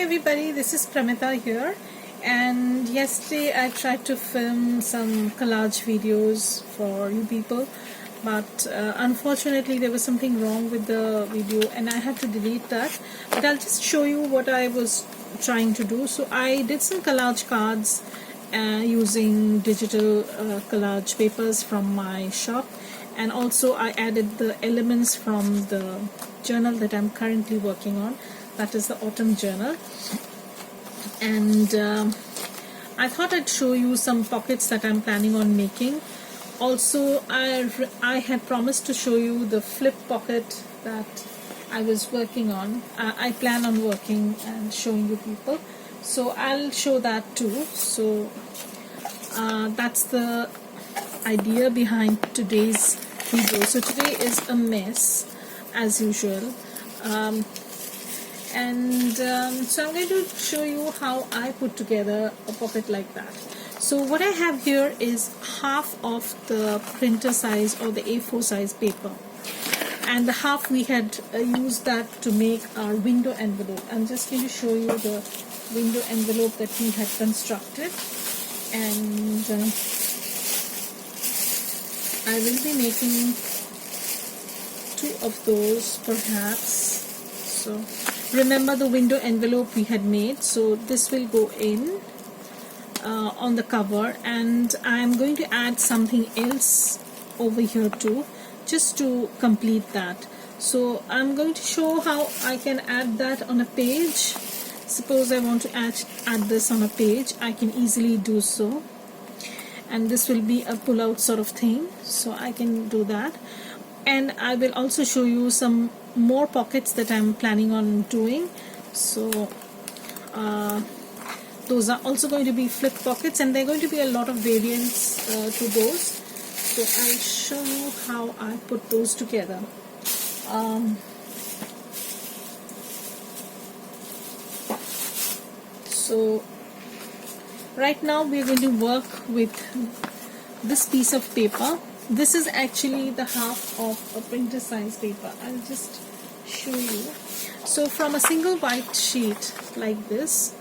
everybody, this is Pramita here, and yesterday I tried to film some collage videos for you people, but unfortunately there was something wrong with the video and I had to delete that. But I'll just show you what I was trying to do. So I did some collage cards using digital collage papers from my shop, and also I added the elements from the journal that I'm currently working on. That is the autumn journal, and I thought I'd show you some pockets that I'm planning on making. Also, I had promised to show you the flip pocket that I was working on. I plan on working and showing you people, so I'll show that too. So that's the idea behind today's video. So today is a mess as usual. So I'm going to show you how I put together a pocket like that. So what I have here is half of the printer size or the A4 size paper, and the half we had used that to make our window envelope. I'm just going to show you the window envelope that we had constructed, and I will be making 2 of those perhaps. So remember the window envelope we had made, so this will go in on the cover, and I'm going to add something else over here too, just to complete that. So I'm going to show how I can add that on a page. Suppose I want to add this on a page, I can easily do so, and this will be a pull-out sort of thing, so I can do that. And I will also show you some more pockets that I'm planning on doing. So those are also going to be flip pockets, and there are going to be a lot of variants to those. So I'll show you how I put those together. So right now we're going to work with this piece of paper. This is actually the half of a printer size paper. I'll just show you. So from a single white sheet like this,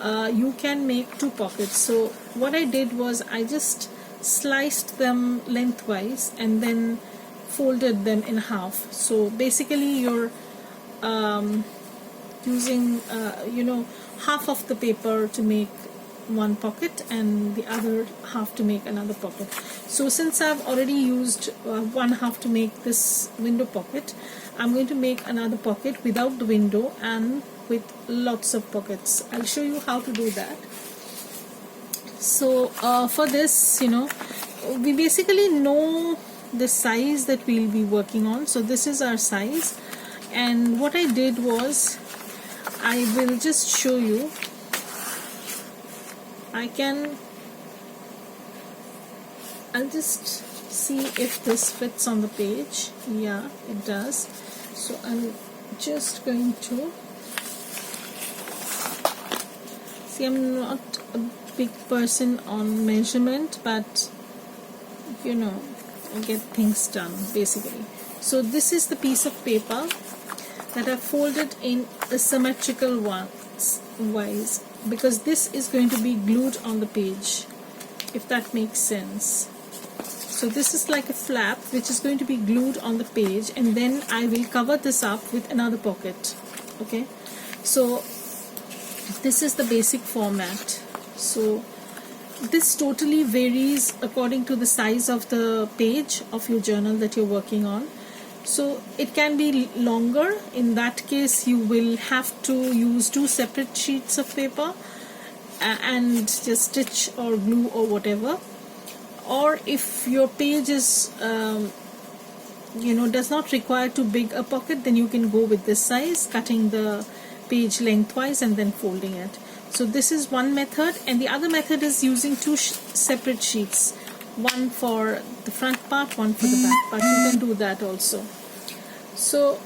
you can make 2 pockets. So what I did was I just sliced them lengthwise and then folded them in half. So basically you're using half of the paper to make 1 pocket and the other half to make another pocket. So since I've already used 1 half to make this window pocket, I'm going to make another pocket without the window and with lots of pockets. I'll show you how to do that. So for this, we basically know the size that we'll be working on. So this is our size, and what I did was I will just show you. I'll just see if this fits on the page. Yeah, it does. So I'm just going to see, I'm not a big person on measurement, but I get things done basically. So this is the piece of paper that I folded in a symmetrical wise, because this is going to be glued on the page, if that makes sense. So this is like a flap which is going to be glued on the page, and then I will cover this up with another pocket. Okay, so this is the basic format. So this totally varies according to the size of the page of your journal that you're working on. So it can be longer. In that case you will have to use 2 separate sheets of paper and just stitch or glue or whatever. Or if your page is does not require too big a pocket, then you can go with this size, cutting the page lengthwise and then folding it. So this is one method, and the other method is using 2 separate sheets, one for the front part, one for the back part. You can do that also. So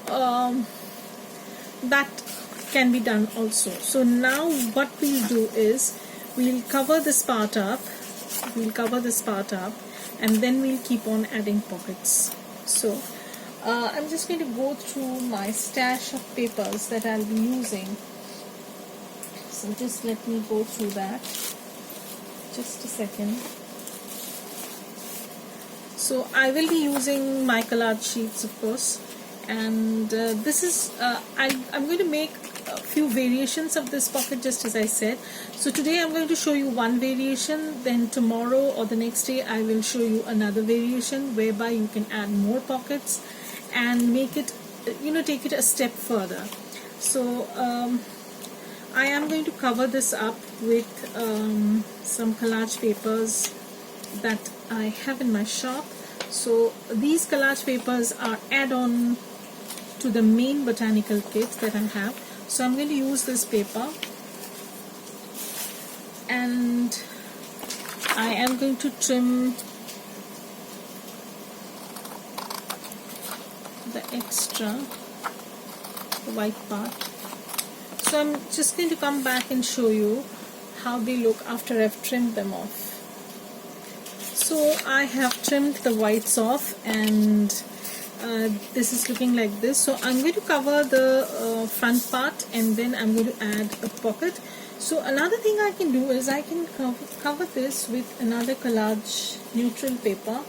that can be done also. So now what we'll do is we'll cover this part up, and then we'll keep on adding pockets. So I'm just going to go through my stash of papers that I'll be using So just let me go through that. Just a second. So I will be using my collage sheets, of course, and this is I'm going to make a few variations of this pocket, just as I said. So today I'm going to show you one variation, then tomorrow or the next day I will show you another variation whereby you can add more pockets and make it, take it a step further. So I am going to cover this up with some collage papers that I have in my shop. So these collage papers are add-on to the main botanical kit that I have. So I'm going to use this paper, and I am going to trim the extra, the white part. So I'm just going to come back and show you how they look after I've trimmed them off. So I have trimmed the whites off, and this is looking like this. So I'm going to cover the front part, and then I'm going to add a pocket. So another thing I can do is I can cover this with another collage neutral paper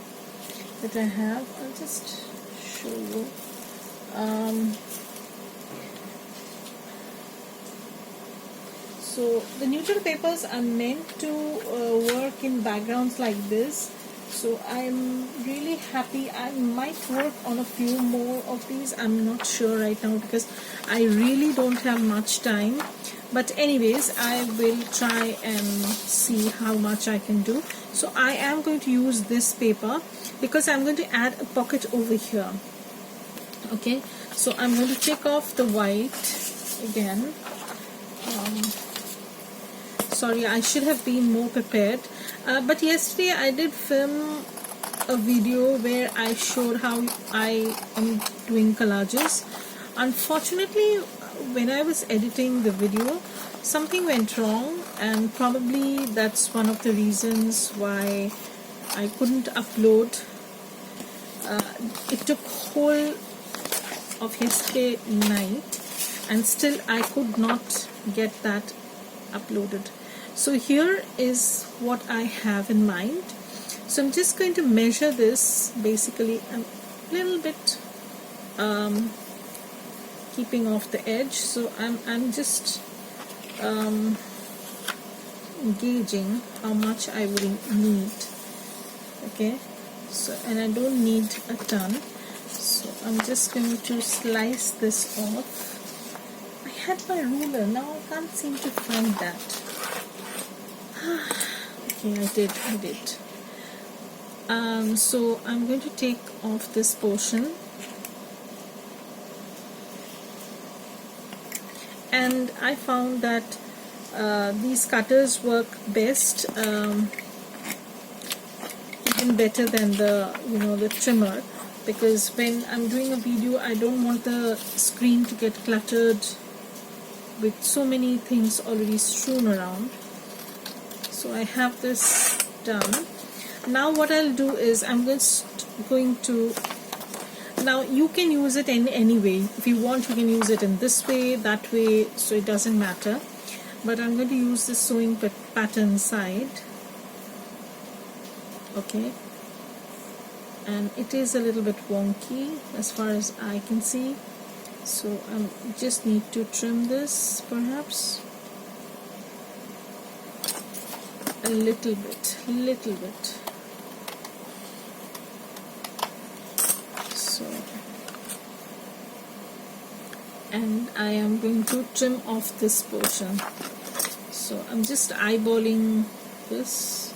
that I have. I'll just show you. So the neutral papers are meant to work in backgrounds like this. So I'm really happy. I might work on a few more of these. I'm not sure right now because I really don't have much time. But anyways, I will try and see how much I can do. So I am going to use this paper because I'm going to add a pocket over here. Okay, so I'm going to take off the white again. Sorry, I should have been more prepared. But yesterday I did film a video where I showed how I am doing collages. Unfortunately, when I was editing the video, something went wrong, and probably that's one of the reasons why I couldn't upload. It took whole of yesterday night, and still I could not get that uploaded. So here is what I have in mind. So I'm just going to measure this basically a little bit, keeping off the edge. So I'm just gauging how much I will need. Okay, so, and I don't need a ton. So I'm just going to slice this off. I had my ruler, now I can't seem to find that. Okay, I did. So I'm going to take off this portion, and I found that these cutters work best, even better than the trimmer, because when I'm doing a video I don't want the screen to get cluttered with so many things already strewn around. So I have this done. Now what I'll do is I'm going to, now you can use it in any way. If you want, you can use it in this way, that way, so it doesn't matter. But I'm going to use this sewing pattern side. Okay. And it is a little bit wonky as far as I can see. So I just need to trim this perhaps. A little bit. So, and I am going to trim off this portion. So I'm just eyeballing this.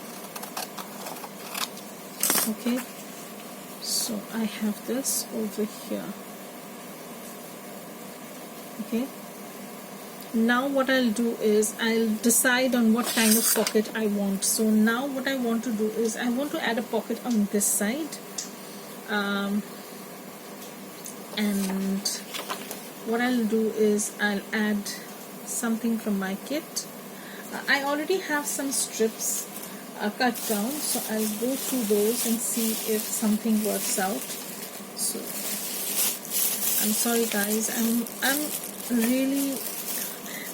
Okay, so I have this over here. Okay. Now what I'll do is I'll decide on what kind of pocket I want. So now what I want to do is I want to add a pocket on this side, and what I'll do is I'll add something from my kit. I already have some strips cut down, so I'll go through those and see if something works out. So I'm sorry guys, I'm really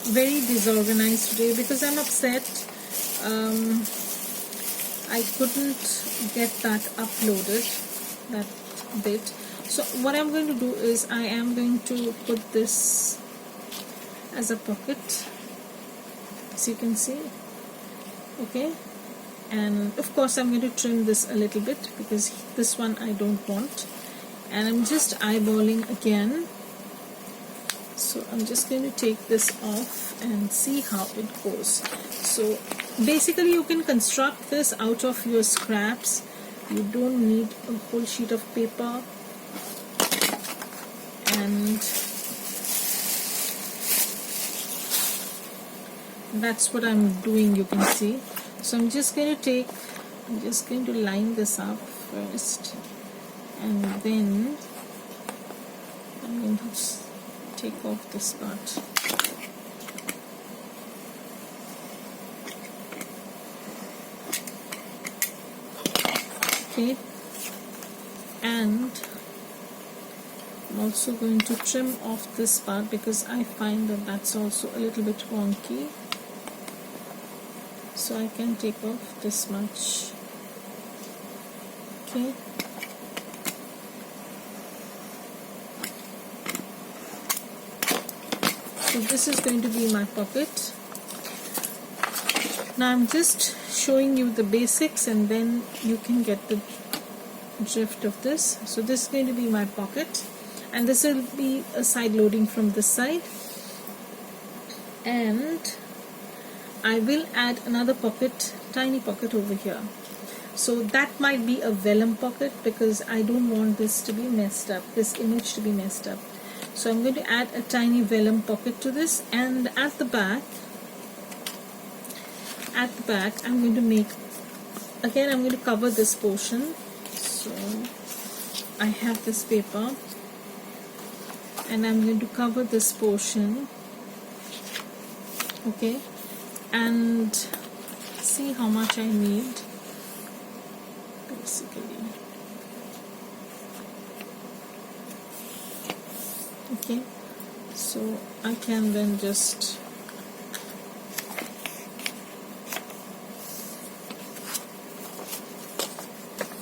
very disorganized today because I'm upset. I couldn't get that uploaded, that bit. So what I'm going to do is I am going to put this as a pocket, as you can see. Okay, and of course I'm going to trim this a little bit because this one I don't want, and I'm just eyeballing again. So I'm just going to take this off and see how it goes. So basically you can construct this out of your scraps. You don't need a whole sheet of paper, and that's what I'm doing, you can see. So I'm just going to line this up first, and then I'm going to take off this part. Okay, and I'm also going to trim off this part because I find that that's also a little bit wonky. So I can take off this much. Okay. So this is going to be my pocket. Now I'm just showing you the basics and then you can get the drift of this. So this is going to be my pocket, and this will be a side loading from this side, and I will add another pocket, tiny pocket over here. So that might be a vellum pocket because I don't want this to be messed up, this image to be messed up. So I'm going to add a tiny vellum pocket to this, and at the back I'm going to make, again I'm going to cover this portion. So I have this paper and I'm going to cover this portion. Okay, and see how much I need basically. Okay, so I can then just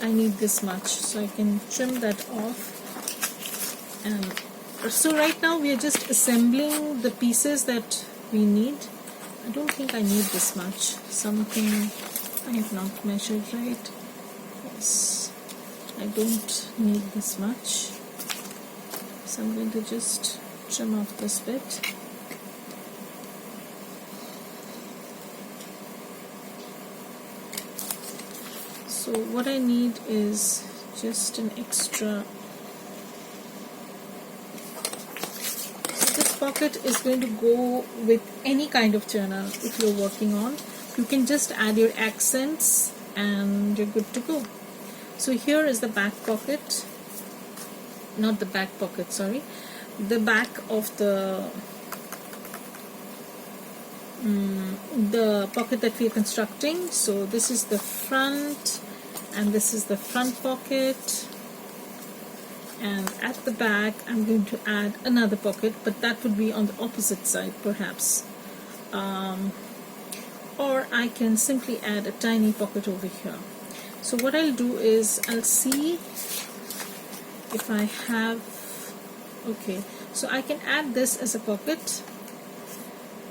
I need this much, so I can trim that off. And so right now we are just assembling the pieces that we need. I don't think I need this much. Something I have not measured right. Yes, I don't need this much. So I'm going to just trim off this bit. So what I need is just an extra. So this pocket is going to go with any kind of journal if you're working on. You can just add your accents and you're good to go. So here is the back pocket. Not the back pocket, sorry. The back of the pocket that we are constructing. So this is the front, and this is the front pocket, and at the back I'm going to add another pocket, but that would be on the opposite side perhaps, or I can simply add a tiny pocket over here. So what I'll do is I'll see if I have, okay, so I can add this as a pocket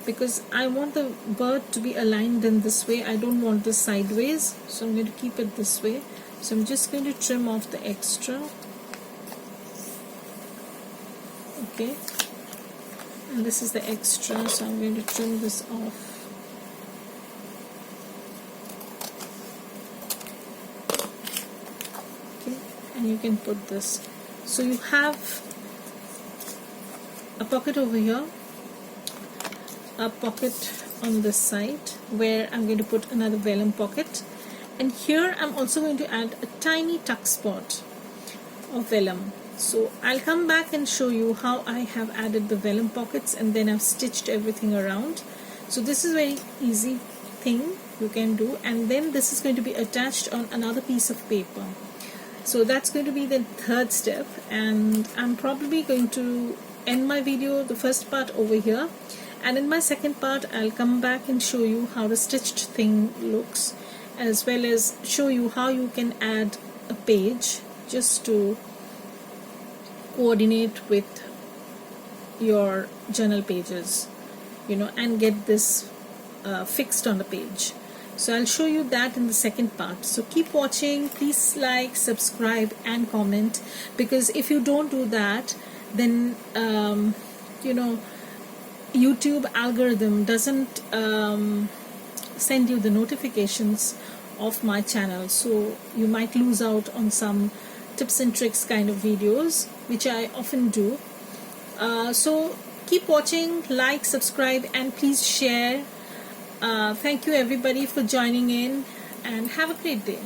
because I want the bird to be aligned in this way. I don't want this sideways, so I'm going to keep it this way. So I'm just going to trim off the extra. Okay, and this is the extra, so I'm going to trim this off. Okay, and you can put this. So you have a pocket over here, a pocket on this side where I'm going to put another vellum pocket, and here I'm also going to add a tiny tuck spot of vellum. So I'll come back and show you how I have added the vellum pockets and then I've stitched everything around. So this is a very easy thing you can do, and then this is going to be attached on another piece of paper. So that's going to be the third step, and I'm probably going to end my video, the first part, over here, And in my second part, I'll come back and show you how the stitched thing looks, as well as show you how you can add a page just to coordinate with your journal pages, and get this fixed on the page. So I'll show you that in the second part. So keep watching. Please like, subscribe and comment, because if you don't do that, then YouTube algorithm doesn't send you the notifications of my channel, so you might lose out on some tips and tricks kind of videos, which I often do. So keep watching, like, subscribe and please share. Thank you everybody for joining in, and have a great day.